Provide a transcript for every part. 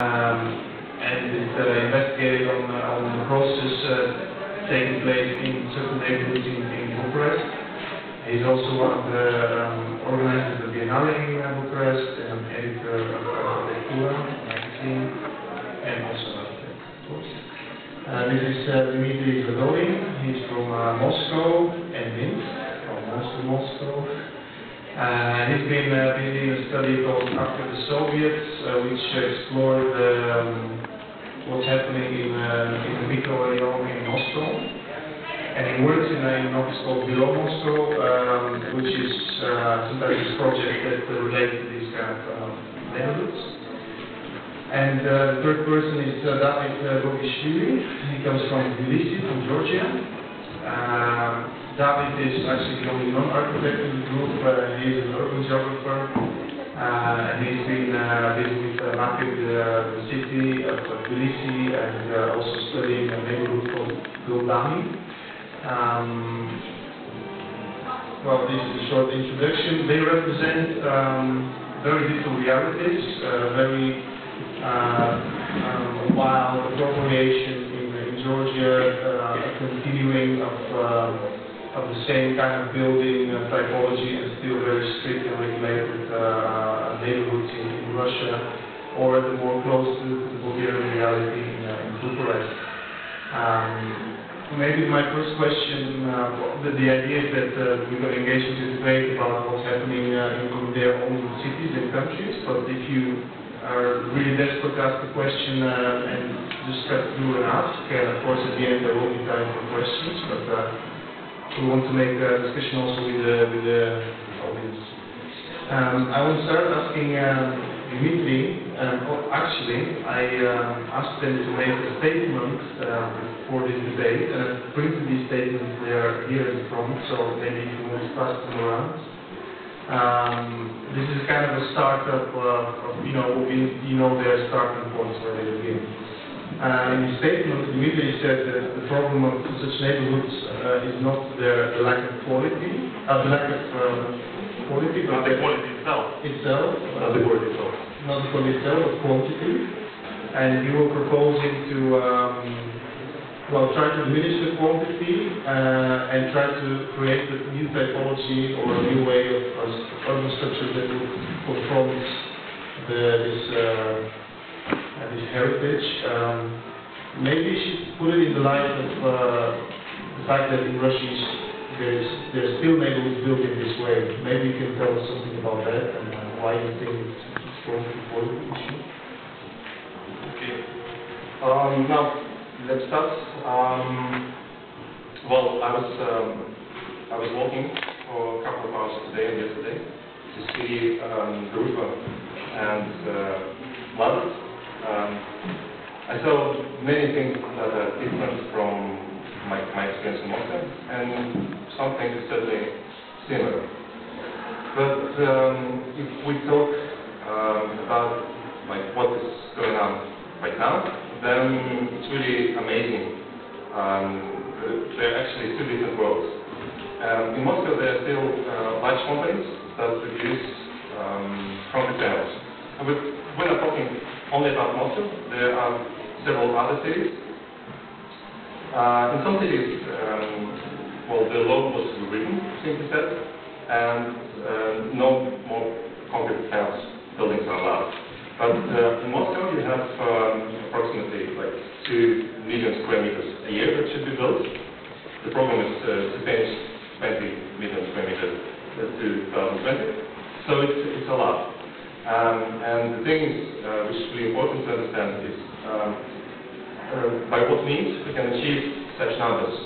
and it investigated on the process taking place in certain neighborhoods in Bucharest. He's also one of the organizers of the Biennale in Bucharest, and editor of Architectura magazine, and also an architect, of course. This is Dmitry Zadolin. He's from Moscow and Minsk, or most of Moscow. He's been busy in a study called After the Soviets, which explored what's happening in the microrayon in Moscow. And he works in an office called Below Moscow, which is sometimes a project that relates to these kind of neighborhoods. And the third person is David Gogishvili. He comes from Tbilisi, from Georgia. David is actually the only non-architect in the group. He's an urban geographer, and he's been busy with mapping the city of Tbilisi and also studying a neighborhood called Guldani. Well, this is a short introduction. They represent very different realities, wild appropriation in Georgia, a continuing of the same kind of building typology and still very strict and regulated neighborhoods in Russia, or the more close to the Bulgarian reality in Bucharest. Maybe my first question, the idea is that we're going to engage into debate about what's happening in their own cities and countries, but if you are really desperate to ask a question and just cut through and ask, and of course at the end there will be time for questions, but we want to make a discussion also with the audience. I will start asking Dmitry. Actually, I asked them to make a statement for this debate, and I've printed these statements. They are here in front, so maybe if you want to pass them around. This is kind of a startup of their starting points where they begin. In his statement, Dmitry said that the problem of such neighborhoods is not the lack of quality, but not the quality itself. Not the quality itself. Not the quality itself, but quantity. And you were proposing to try to diminish the quantity and try to create a new typology or a new way of urban structure that would confront this heritage. Maybe you should put it in the light of the fact that in Russia there's still neighborhoods built in this way. Maybe you can tell us something about that and why you think it's going to support the issue. Okay. Now let's start. Well, I was walking for a couple of hours today and yesterday to see Druzhba and Lazarus. I saw many things that are different from my experience in Moscow, and some things certainly similar. But if we talk about what is going on right now, then it's really amazing. There are actually two different worlds. In Moscow, there are still large companies that produce concrete panels. But we're not talking only about Moscow. There are several other cities. In some cities, the law was rewritten, simply said, and no more concrete panels buildings are allowed. But in Moscow, you have approximately 2 million square meters a year that should be built. The program is to finish 20 million square meters to 2020. So it's a lot. And the thing which is really important to understand is by what means we can achieve such numbers.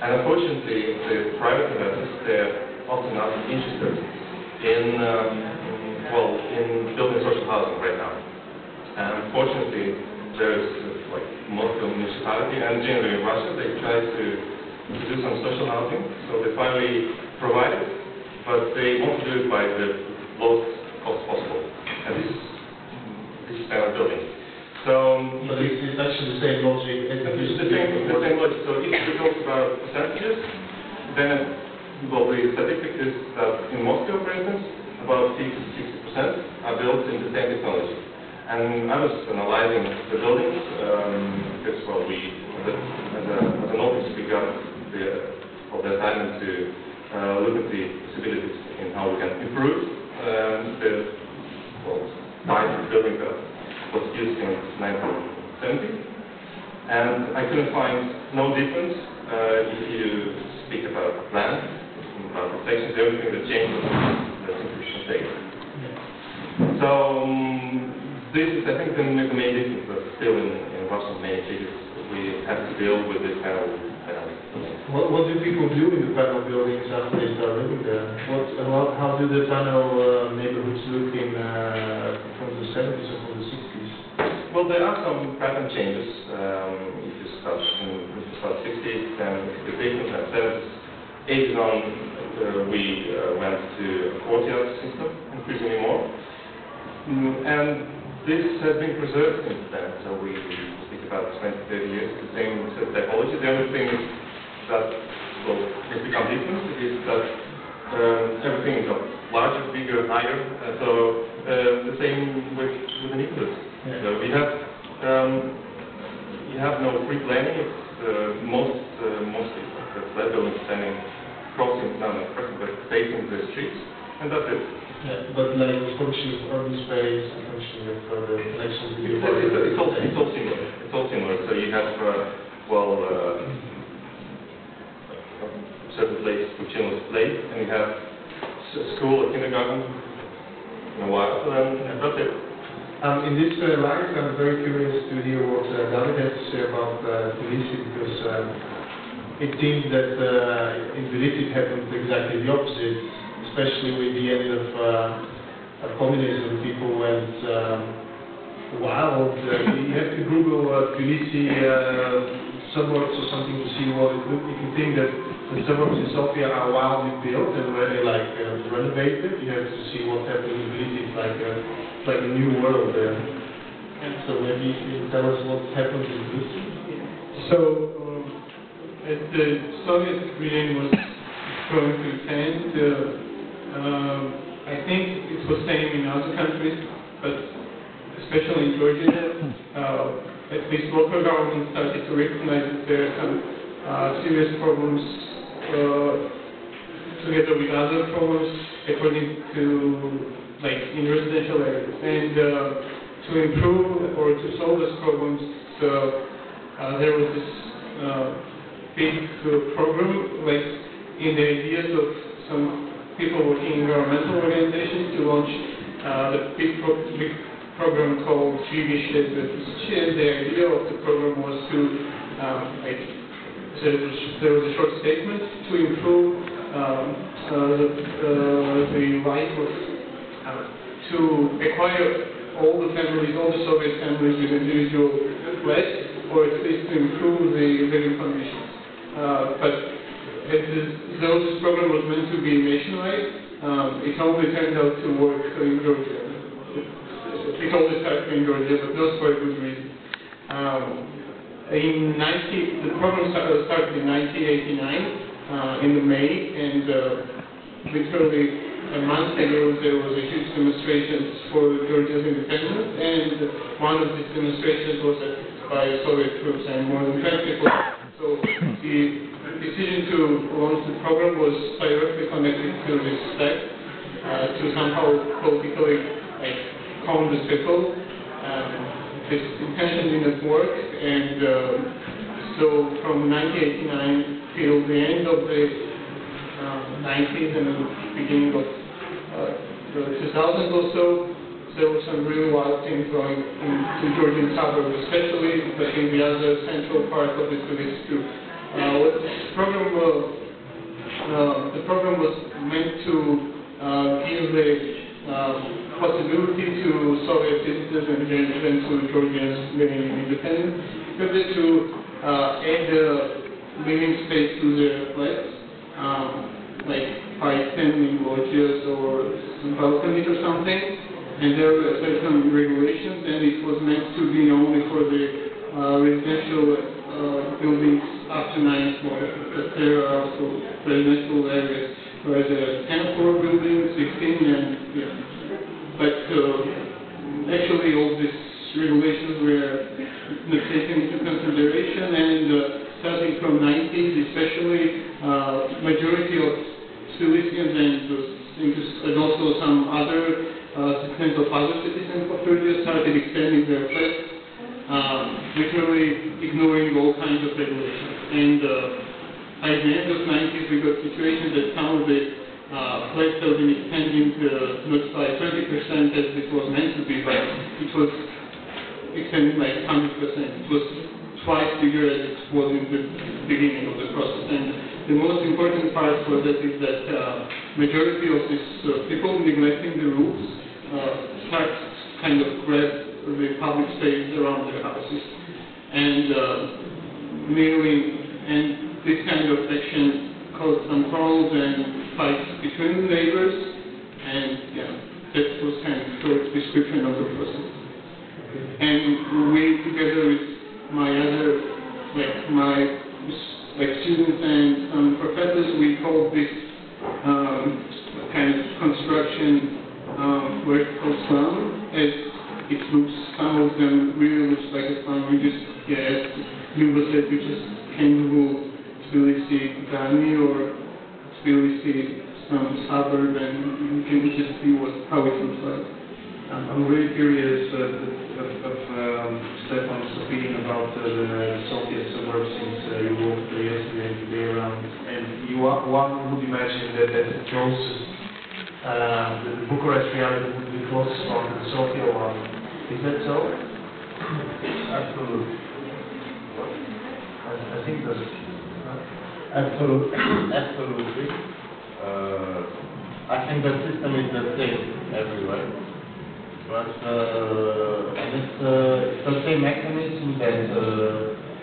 And unfortunately, the private investors, they're often not interested in building social housing right now. And unfortunately, there's Moscow municipality and generally in Russia, they try to do some social housing, so they finally provide it, but they want to do it by the lowest cost possible. And this is kind of building. So, but it's actually the same logic. It's the same logic. So if we talk about percentages, then the statistic is that in Moscow, for instance, about 50 to 60% are built in the same technology. And I was analyzing the buildings because, well, as an office, we got the assignment to look at the possibilities in how we can improve the type of building that was used in 1970. And I couldn't find no difference if you speak about land, about the sections, everything that changes, that's inclusion data. So this is, I think, the main difference, but still in Russian main cities, we have to deal with this kind of What do people do in the panel buildings after they start living there? How do the panel neighborhoods look in from the 70s or from the 60s? Well, there are some pattern changes. If you start 60s, then it's different. And 70s, 80s on, we went to a courtyard system, increasingly more. And this has been preserved since then. So we speak about 20, 30 years, the same typology. The only thing that has become different is that everything is larger, bigger, higher. So the same with the nucleus. Yeah. So we have no free planning. It's mostly the flat building standing crossing, but facing the streets, and that's it. Yeah, but like the function of urban space, the function of the connection with the it's all similar. It's all similar. So you have certain places for children's play, and you have school or kindergarten in a while, and that's it. In this light, I'm very curious to hear what David has to say about Tbilisi, because it seems that in Tbilisi it happened exactly the opposite, especially with the end of communism. People went wild. You have to Google Tbilisi suburbs or something to see what it looks. You can think that the suburbs in Sofia are wildly built and very renovated. You have to see what happened in Tbilisi. It's like a new world there. So maybe you can tell us what happened in Tbilisi. So as the Soviet regime was going to end, I think it was same in other countries, but especially in Georgia, at least local government started to recognize that there are some serious problems together with other problems according to in residential areas. And to improve or to solve those problems, there was this big program, in the ideas of some people working in governmental organizations, to launch the big program called Svigishe. And the idea of the program was to, there was a short statement to improve the life of, to acquire all the families, all the Soviet families with individual flats, or at least to improve the living conditions. But though this program was meant to be nationwide, it only turned out to work in Georgia. It only started in Georgia, but not for a good reason. The program started in 1989 in May, and literally a month ago there was a huge demonstration for Georgia's independence, and one of these demonstrations was by Soviet troops, and more than 10 people. So the decision to launch the program was directly connected to this fact, to somehow politically calm the people. This intention didn't work, and so from 1989 till the end of the 90s and the beginning of the 2000s or so, there were some really wild things going into Georgian suburbs, especially, but in the other central part of the cities too. The program was meant to give the possibility to Soviet citizens and then to Georgians living independent, to add living space to their flats, by extending loggias or some balconies or something. And there were certain regulations, and it was meant to be only for the residential buildings up to 9th floor, but there are also residential areas where the 10th floor buildings, 16, and but actually all these regulations were taken into consideration, and starting from 90s especially, majority of Cilicians and also some other citizens of other citizens of Georgia started extending their flags, literally ignoring all kinds of regulations. And by the end of 90s, we got situation that some of the flags have been extending not by 20% as it was meant to be, but it was extended by 100%. It was twice bigger as it was in the beginning of the process. And the most important part for that is that majority of these people neglecting the rules start kind of grab the public space around their houses, and this kind of action caused some quarrels and fights between neighbors, and yeah, that was kind of short description of the process. And we, together with my students and some professors, we called this kind of construction vertical slum, as it looks, some of them really looks like a slum. We just, as Yuba said, we just came to Tbilisi, Gani, or Tbilisi, some suburb, and you can just see how it looks like. I'm really curious of Stefan's opinion about the Soviet suburbs, since you walked yesterday and today around, and one would imagine that the closest, the Bucharest reality would be closest from the Sofia one. Is that so? Absolutely. I think that's... Absolutely. I think the system is the same everywhere. But and it's the same mechanism that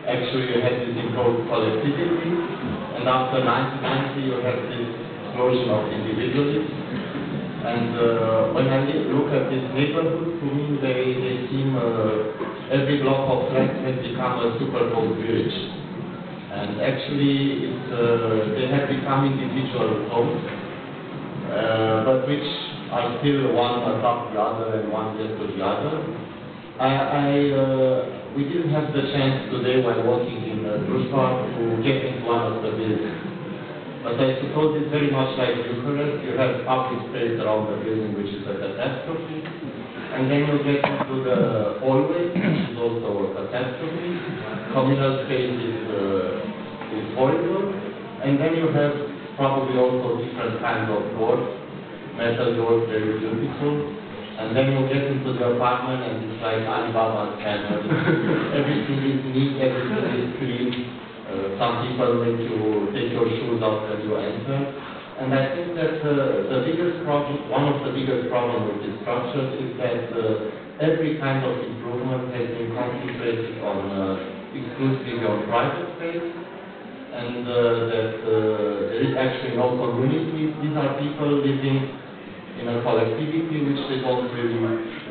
actually you had this imposed collectivity, and after 1990 you have this explosion of individualism. And when I look at this neighborhood, to me they seem, every block of flats has become a superposed village. And actually they have become individual homes, but which are still one atop the other and one next to the other. We didn't have the chance today while walking in Druzhba to get into one of the buildings. But I suppose it's very much like Bucharest. You have public space around the building, which is a catastrophe. And then you get into the hallway, which is also a catastrophe. Communal space is horrible. And then you have probably also different kinds of doors. Metal doors, very beautiful. And then you get into the apartment and it's like Alibaba's camera. Everything is neat, everything is clean. Some people make you take your shoes out when you enter. And I think that the biggest problem, one of the biggest problems with this structure is that every kind of improvement has been concentrated on exclusively on private space, and that there is actually no community. These are people living in a collectivity which they don't really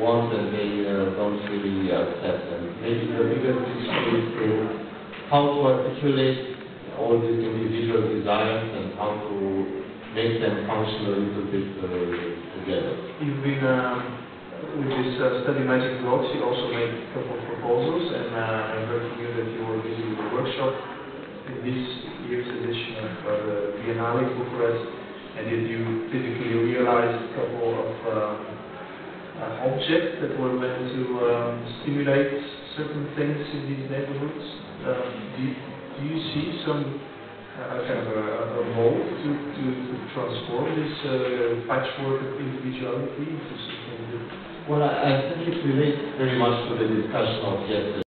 want and they don't really accept. And maybe the biggest issue is how to articulate all these individual desires and how to make them function a little bit together. You've been, with this study Magic Blocks, you also made a couple of proposals, and I heard from you that you were busy with a workshop in this year's edition of the Biennale Bucharest. And did you physically realize a couple of objects that were meant to stimulate certain things in these neighborhoods? Do you see some kind of a role to transform this patchwork of individuality into something? Well, I think it relates very much to the discussion of yesterday.